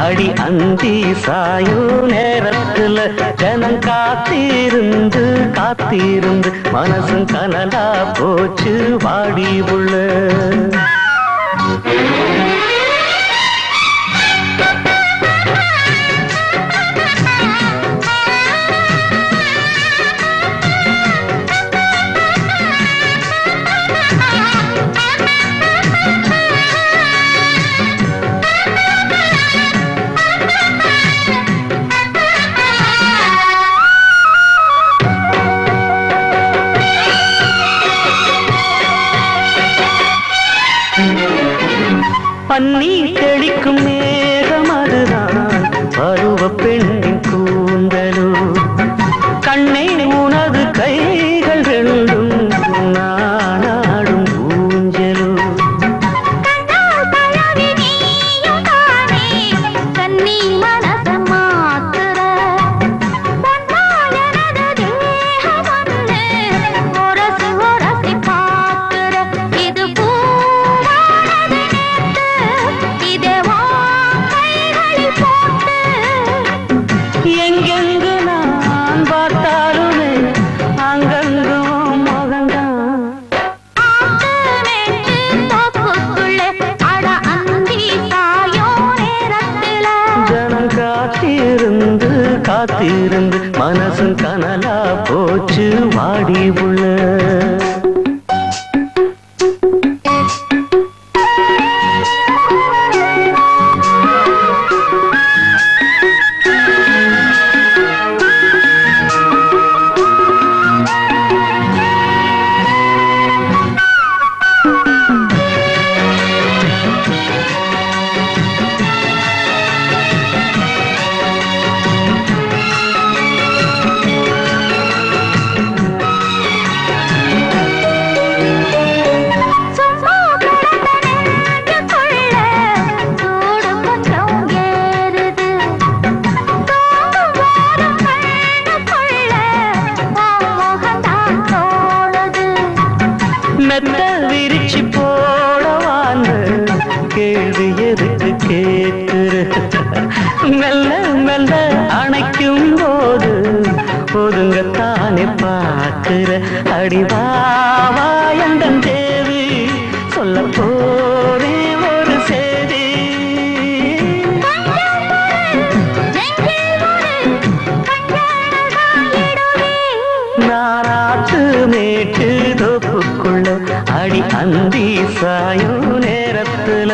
அடி அந்தி சாயோ நேரத்துல ஜனம் காத்திருந்து காத்திருந்து மனசும் கனலா போச்சு வாடி உள்ள. பன்னி தெளிக்கும் மேகம் அதுதான் பருவ பெண்ணின் கூந்தலோ. கண்ணே உனது கைகள் ரெண்டும் நானாடும் ஊஞ்சலோ. காத்திருந்து மனசும் கனலா போச்சு வாடி உள்ள. மெத்த விரிச்சு போடவான்னு கேள்வி எதுக்கு கேட்கிற? மெல்ல மெல்ல அணைக்கும் போது ஒதுங்கத்தானே பார்க்கிற. அடிவாவாயந்தன் தேவி சொல்ல போரே ஒரு செய்தி. நாராட்டு மேட்டு தோப்புக்குள்ள அடி அந்தி சாயோ நேரத்துல